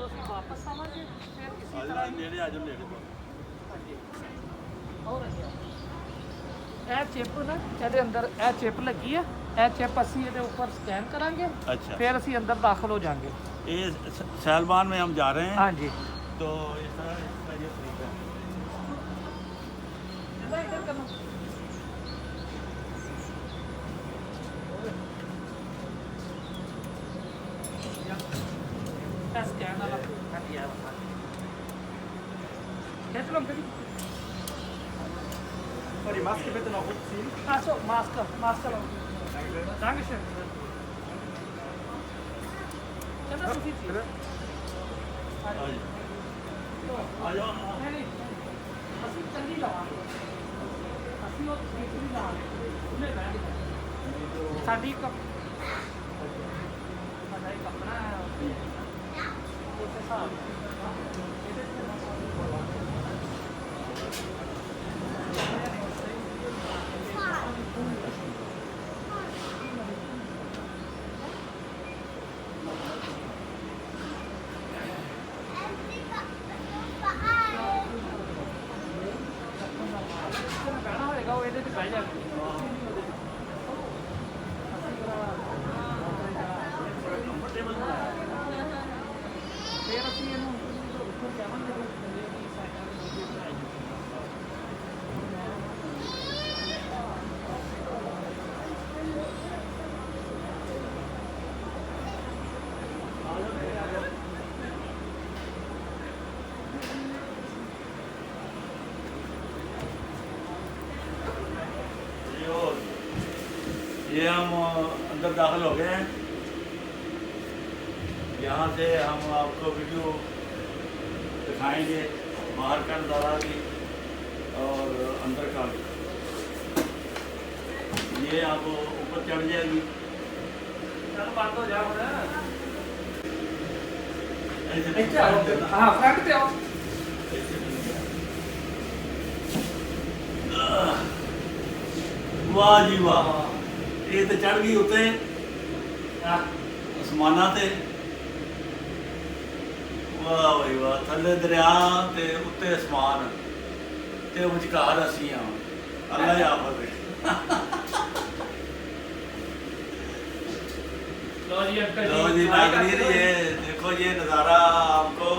ਜਦੋਂ ਅਸੀਂ ਵਾਪਸ ਆਵਾਂਗੇ ਫਿਰ ਇਸੇ ਤਰ੍ਹਾਂ ਹੀ ਨੇੜੇ ਆ ਜਾਓ ਨੇੜੇ ਤੋਂ। ਹਾਂਜੀ ਹੋਰ ਇਹ ਚਿਪ ਨਾ ਇਹਦੇ ਅੰਦਰ ਇਹ ਚਿਪ ਲੱਗੀ ਆ, ਇਹ ਚਿਪ ਅਸੀਂ ਇਹਦੇ ਉੱਪਰ ਸਕੈਨ ਕਰਾਂਗੇ, अच्छा फिर ਅਸੀਂ ਅੰਦਰ ਦਾਖਲ ਹੋ ਜਾਾਂਗੇ। ये सैलमान में हम जा रहे हैं। हाँ जी तो इसका ये तरीका है। इधर करना। स्कैन वाला दिया है, खींच लो कभी। So, die Maske bitte noch hochziehen. Achso, Maske, Maske. Dankeschön. Kann das so viel ziehen? आ जाओ। आ जाओ। नहीं नहीं, ਅਸੀਂ ਚੰਗੀ ਲਵਾਂਗੇ, ਅਸੀਂ ਉਹ ਦੂਸਰੀ ਲਾਵਾਂਗੇ, ਉਹਨੇ ਬੈਠ ਸਾਡੀ ਸਾਡਾ ਇੱਕ ਆਪਣਾ ਉਸ ਹਿਸਾਬ ਇਹਦੇ ਬਹਿਣਾ ਹੋਏਗਾ, ਉਹ ਇਹਦੇ 'ਚ ਬਹਿ ਜਾਵੇ। ਫਿਰ ਅਸੀਂ ਇਹਨੂੰ ਉੱਪਰ ਕਹਾਂਗੇ ਕਿ ਸਾਈਡਾਂ ਦੇ ਵੀਡੀਓ ਬਣਾਈ ये हम अंदर दाखिल हो गए हैं। यहाँ से हम आपको वीडियो दिखाएंगे बाहर का नज़ारा भी और अंदर का भी। ये आप ऊपर चढ़ जाएगी। चल बंद हो जा ਹੁਣ ऐसे ਇੱਥੇ ਆਓ, ਹਾਂ ਫਰੰਟ ਤੇ ਆਓ। वाह जी वाह, ये तो चढ़ गई उत्ते आसमाना ते। वाह भाई वाह, थल्ले दरिया ते उत्ते आसमान ते विचकार असी हाँ। अल्लाह याफत है। लो जी अंकल लो जी नागरीर, ये देखो ये नज़ारा आपको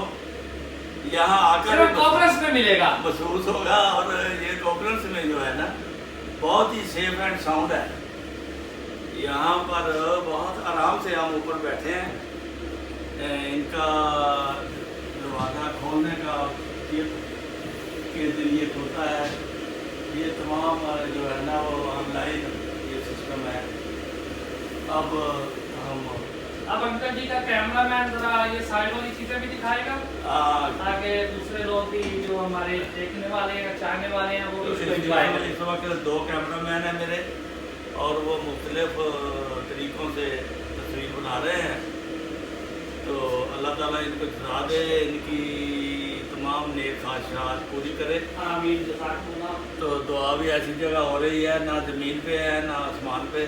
यहाँ आकर कॉन्फ्रेंस में मिलेगा, महसूस होगा। और ये कॉन्फ्रेंस में जो है ना बहुत ही सेफ एंड साउंड है। यहाँ पर बहुत आराम से हम ऊपर बैठे हैं। इनका दरवाज़ा खोलने का चिप के जरिए खुलता है। ये तमाम जो है ना वो ऑनलाइन ये सिस्टम है। अब हम अंकल जी का कैमरामैन जरा ये साइड वाली चीजें भी दिखाएगा ताकि दूसरे लोग भी जो हमारे देखने वाले हैं चाहने वाले हैं वो भी इसको एंजॉय करें। इस वक्त 2 कैमरामैन हैं मेरे और वो मुख्तलिफ तरीक़ों से तस्वीर बना रहे हैं। तो अल्लाह ताला इनको जज़ा दे, इनकी तमाम नेक ख्वाहिशात पूरी करे। आमीन जज़ाकुमुल्लाह। तो दुआ भी ऐसी जगह हो रही है, ना ज़मीन पे है ना आसमान पे।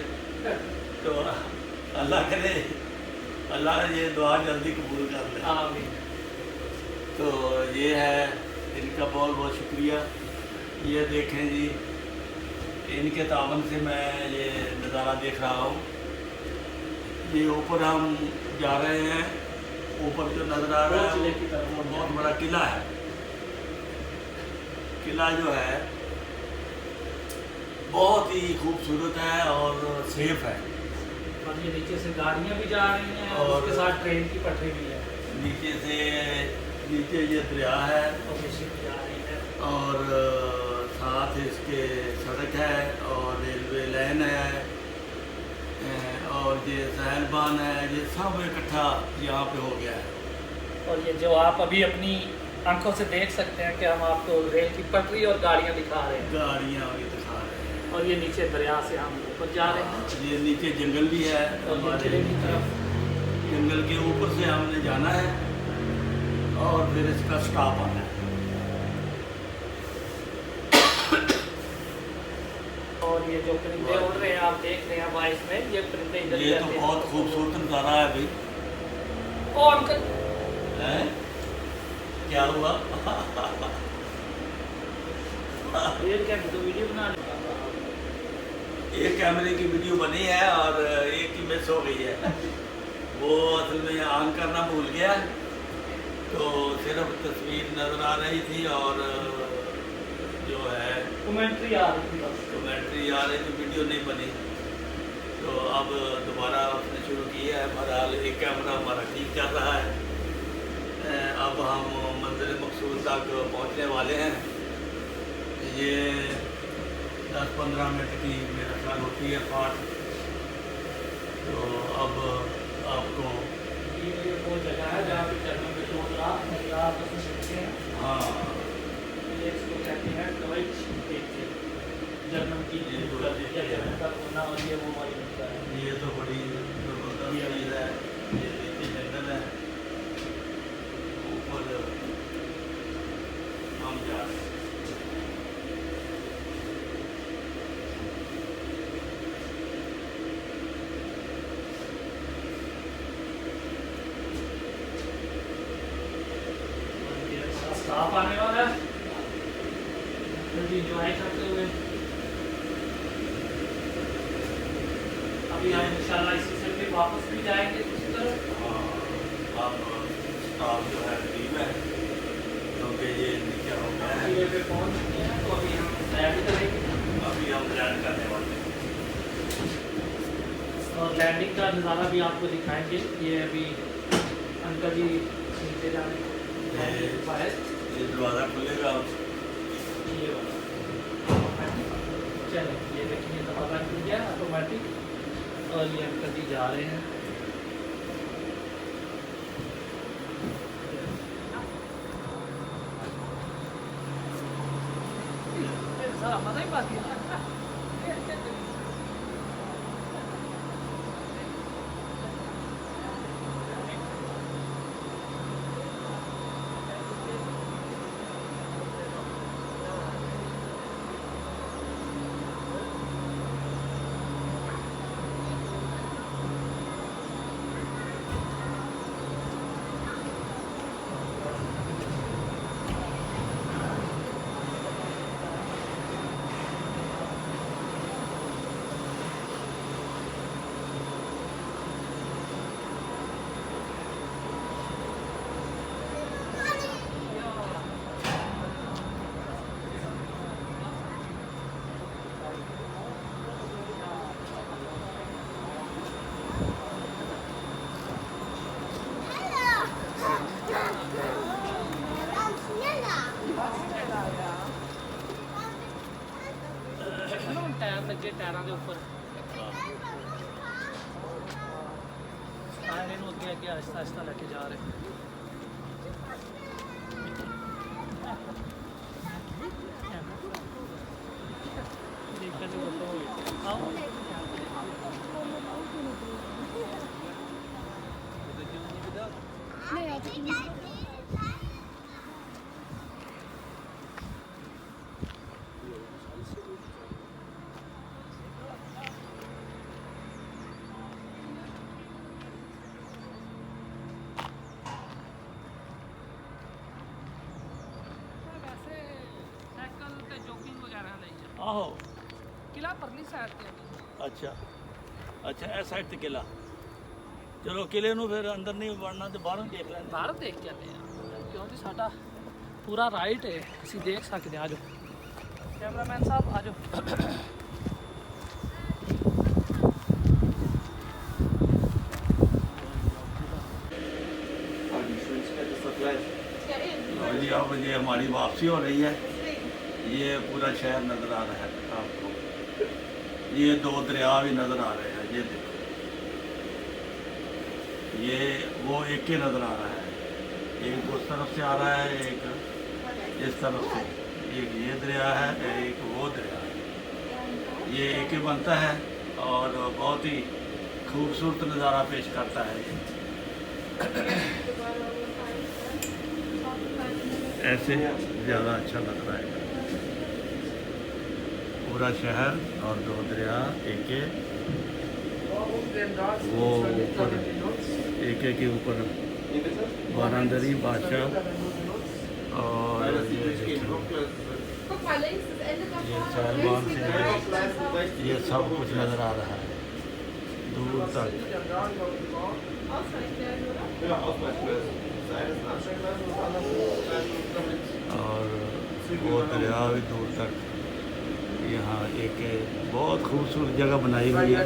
तो अल्लाह करे अल्लाह ये दुआ जल्दी कबूल कर ले। आमीन। तो ये है इनका बहुत बहुत शुक्रिया। ये देखें जी, इनके तावन से मैं ये नज़ारा देख रहा हूँ। ये ऊपर हम जा रहे हैं, ऊपर जो नज़र आ रहा है वो बहुत बड़ा किला है। किला जो है बहुत ही खूबसूरत है और सेफ है। और ये नीचे से गाड़ियाँ भी जा रही हैं और उसके साथ ट्रेन की पटरी भी है। नीचे से नीचे ये दरिया है और ये शिप जा रही है और साथ इसके सड़क है और रेलवे लाइन है और ये सहलबान है। ये सब इकट्ठा यहाँ पे हो गया है। और ये जो आप अभी अपनी आंखों से देख सकते हैं कि हम आपको रेल की पटरी और गाड़ियाँ दिखा रहे हैं। गाड़ियाँ भी दिखा रहे हैं और ये नीचे दरिया से हम ऊपर जा रहे हैं। ये नीचे जंगल भी है और ये हमारे किले की तरफ जंगल के ऊपर से हमने जाना है और फिर इसका स्टॉप आना है। और ये जो परिंदे उड़ रहे हैं आप देख रहे हैं बारिश में, ये परिंदे इधर ही ये तो रहते हैं। बहुत खूबसूरत नज़ारा है भाई। ओ अंकल हैं? क्या हुआ? एक कैमरे तो वीडियो बना एक कैमरे की वीडियो बनी है और एक की मिस हो गई है। वो असल में ऑन करना भूल गया, तो सिर्फ तस्वीर नज़र आ रही थी और जो है कमेंट्री आ रही थी बस। कमेंट्री आ रही थी, वीडियो नहीं बनी। तो अब दोबारा उसने शुरू किया है। बहरहाल एक कैमरा हमारा ठीक चल रहा है। अब हम मंजिल मकसूद तक पहुंचने वाले हैं। ये 10-15 मिनट की मेरा ख्याल होती है फाट। तो अब आपको ये वो जगह है जहाँ पे जर्मन में आप उसमें सुनते हैं। हाँ, ये इसको कहते हैं डॉइच टेक्चर, जर्मन की जर्मन का होना, और ये वो वाली होता है। ये तो बड़ी ज़बरदस्त चीज़ है। ये नीचे जंगल है, ऊपर हम जा रहे हैं। स्टाफ आने वाला है, जल्दी एंजॉय करते हुए। अभी हम इंशाल्लाह इसी से फिर वापस भी जाएंगे दूसरी तरफ। हाँ, अब स्टाफ जो है करीब है, क्योंकि ये नीचे हो गया है। हाईवे पे पहुंच चुके हैं, तो अभी हम लैंड करेंगे अभी हम लैंड करने वाले हैं। और लैंडिंग का नज़ारा भी आपको दिखाएंगे। ये अभी अंकल जी नीचे जाने बाहर ये दरवाज़ा खुलेगा। ये वाला चलो, ये देखिए दरवाज़ा खुल गया ऑटोमेटिक, और ये अंकल जी जा रहे हैं। सारा मज़ा ही बात है। टायर लगे, टायरों के ऊपर टायर इन होते हैं कि आहिस्ता आहिस्ता लेके जा रहे हैं। देखकर जो बताओ आओ आहो किला परली साइड ते अच्छा अच्छा, इस साइड से किला। चलो किले ਨੂੰ ਫਿਰ ਅੰਦਰ ਨਹੀਂ ਵੜਨਾ ਤੇ ਬਾਹਰੋਂ ਦੇਖ ਲੈਂਦੇ। ਬਾਹਰ ਦੇਖ ਕੇ ਆते हैं, क्योंकि साडा पूरा राइट है, ਅਸੀਂ देख सकते हैं। आ जाओ कैमरामैन साहब, आ जाओ। जी अब ये हमारी वापसी हो रही है। ये पूरा शहर नज़र आ रहा है आपको। ये 2 दरिया भी नज़र आ रहे हैं। ये देखो, ये वो एक ही नज़र आ रहा है। एक उस तरफ से आ रहा है, एक इस तरफ से। एक ये दरिया है, एक वो दरिया है। ये एक ही बनता है और बहुत ही खूबसूरत नज़ारा पेश करता है। ऐसे ज़्यादा अच्छा लग रहा है। पूरा शहर और 2 दरिया एक वो ऊपर एक के ऊपर बारांदरी बादशाह और Guck mal, links das Ende ये davon. साहिबान Links से wieder rechts. ये सब कुछ नज़र आ रहा है दूर तक Ausweichgleise, oder? और वो दरिया भी दूर तक। यहाँ एक बहुत खूबसूरत जगह बनाई हुई है।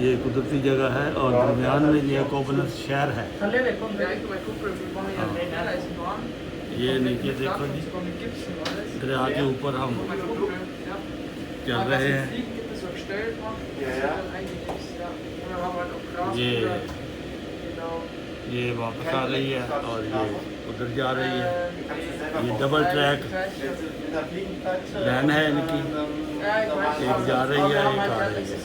ये कुदरती जगह है और दरमियान में ये कोबनस शहर है। थल्ले देखो ये नीचे देखो जी, दरिया के ऊपर हम चल रहे हैं। ये वापस आ रही है और ये उधर जा रही है। ये डबल ट्रैक लाइन है इनकी, एक जा रही है एक आ रही है।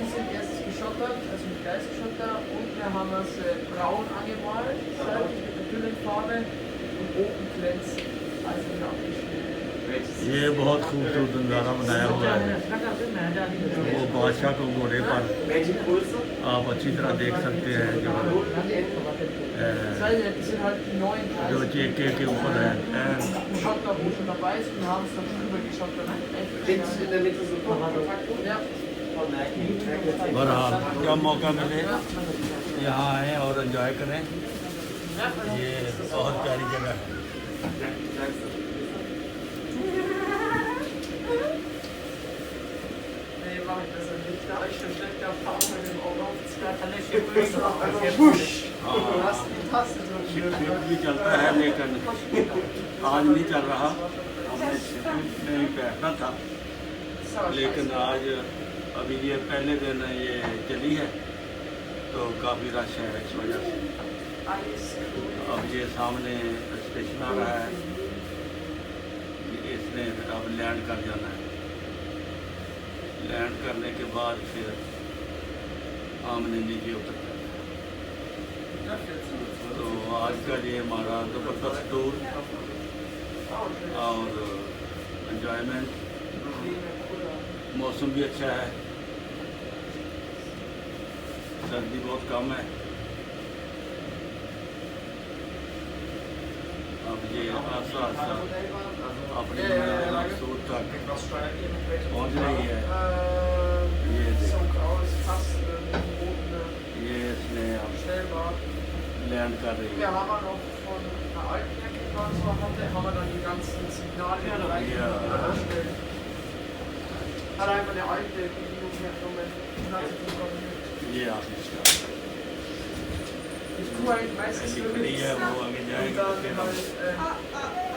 Die sind erst geschottert, also mit Gleisgeschotter, und wir haben es braun angemalt, seitlich mit der Güllenfarbe und oben glänzt, also abgeschnitten. ये बहुत खूबसूरत नज़ारा बनाया हुआ है। वो बादशाह को घोड़े पर आप अच्छी तरह देख सकते हैं जो Das sind halt die neuen जो Gleise. चेके के ऊपर है। Schotter, wo schon dabei ist, und wir haben es dann drüber geschottert. Ja. बहरहाल जब मौका मिले यहाँ आएँ और एंजॉय करें। ये बहुत प्यारी जगह है। Nee, mach ich besser nicht. Da ich schon schlechte Erfahrung mit dem Auge auf das Pferd. हाँ, Du hast die Taste so ship भी चलता है लेकिन आज नहीं चल रहा। हमने शिप में ही बैठना था लेकिन आज अभी ये पहले दिन ये चली है तो काफ़ी रश है इस वजह से। अब ये सामने स्टेशन आ रहा है, इसने अब लैंड कर जाना है। लैंड करने के बाद फिर हमने नीचे उतर जाना है। तो आज का ये हमारा ज़बरदस्त टूर और एंजॉयमेंट। मौसम भी अच्छा है, सर्दी बहुत कम है। अब ये आस्ता आस्ता अपने मकसूद तक पहुँच रही है। ये देखो, ये इसने अब लैंड कर रही Wir है। haben noch von einer alten Jacke, die man so hatte, haben wir dann die ganzen Signale erstellt. Hat einfach eine alte Video hergenommen und hat sie programmiert. ये आप इसका Ich tue halt meistens लिख रही है, वो आगे und जाएगी तो dann फिर हम halt